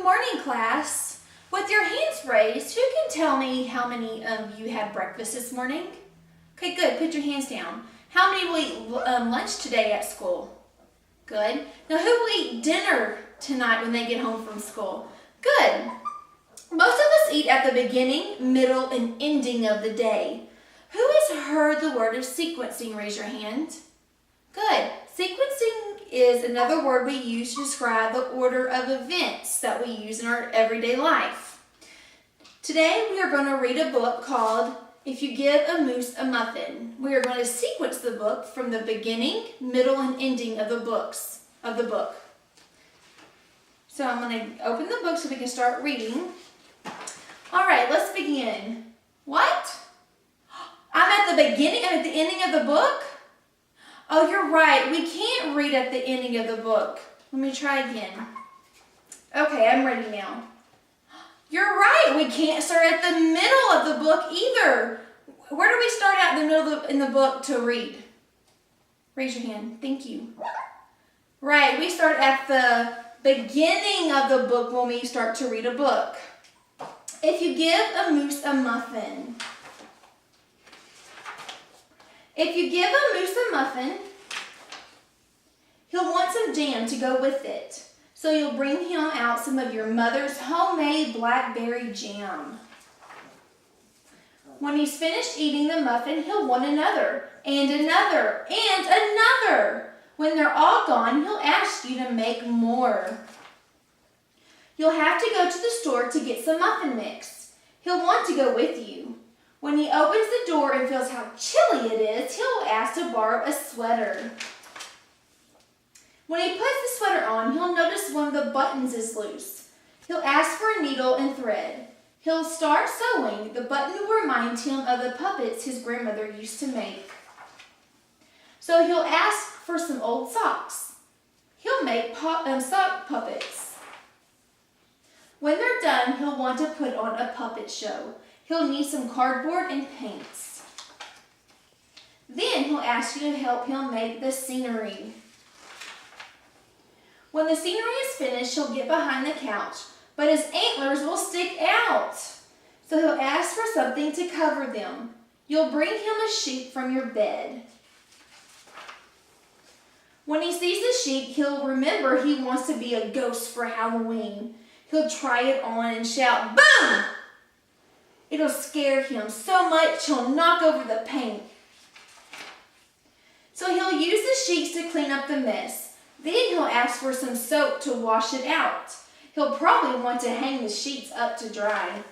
morning, class. With your hands raised, who can tell me how many of you had breakfast this morning? Okay, good. Put your hands down. How many will eat lunch today at school? Good. Now, who will eat dinner tonight when they get home from school? Good. Most of us eat at the beginning, middle, and ending of the day. Who has heard the word of sequencing? Raise your hand. Good. Sequencing is another word we use to describe the order of events that we use in our everyday life. Today we are going to read a book called If You Give a Moose a Muffin. We are going to sequence the book from the beginning, middle, and ending of the book. So I'm going to open the book so we can start reading. All right, let's begin. What? I'm at the beginning, I'm at the ending of the book? Oh, you're right. We can't read at the ending of the book. Let me try again. Okay, I'm ready now. You're right. We can't start at the middle of the book either. Where do we start at in the middle in the book to read? Raise your hand. Thank you. Right, we start at the beginning of the book when we start to read a book. If you give a moose a muffin. If you give a moose a muffin, he'll want some jam to go with it. So you'll bring him out some of your mother's homemade blackberry jam. When he's finished eating the muffin, he'll want another, and another, and another. When they're all gone, he'll ask you to make more. You'll have to go to the store to get some muffin mix. He'll want to go with you. When he opens the door and feels how chilly it is, he'll ask to borrow a sweater. When he puts the sweater on, he'll notice one of the buttons is loose. He'll ask for a needle and thread. He'll start sewing. The button will remind him of the puppets his grandmother used to make. So he'll ask for some old socks. He'll make sock puppets. When they're done, he'll want to put on a puppet show. He'll need some cardboard and paints. Then he'll ask you to help him make the scenery. When the scenery is finished, he'll get behind the couch, but his antlers will stick out. So he'll ask for something to cover them. You'll bring him a sheet from your bed. When he sees the sheet, he'll remember he wants to be a ghost for Halloween. He'll try it on and shout, "Boom!" It'll scare him so much he'll knock over the paint. So he'll use the sheets to clean up the mess. Then he'll ask for some soap to wash it out. He'll probably want to hang the sheets up to dry.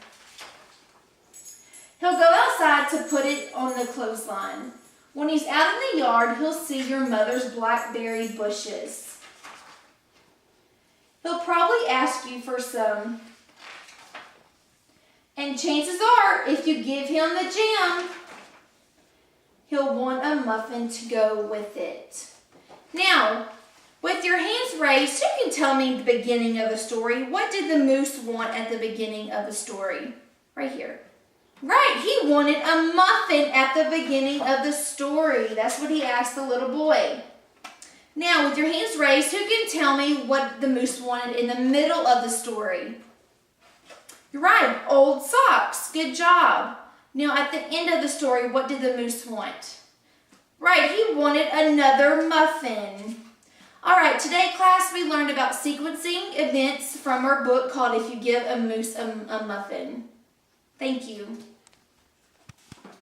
He'll go outside to put it on the clothesline. When he's out in the yard, he'll see your mother's blackberry bushes. He'll probably ask you for some. And chances are, if you give him the jam, he'll want a muffin to go with it. Now, with your hands raised, who can tell me the beginning of the story? What did the moose want at the beginning of the story? Right here. Right, he wanted a muffin at the beginning of the story. That's what he asked the little boy. Now, with your hands raised, who can tell me what the moose wanted in the middle of the story? You're right, old socks. Good job. Now, at the end of the story, what did the moose want? Right, he wanted another muffin. All right, today, class, we learned about sequencing events from our book called If You Give a Moose a Muffin. Thank you.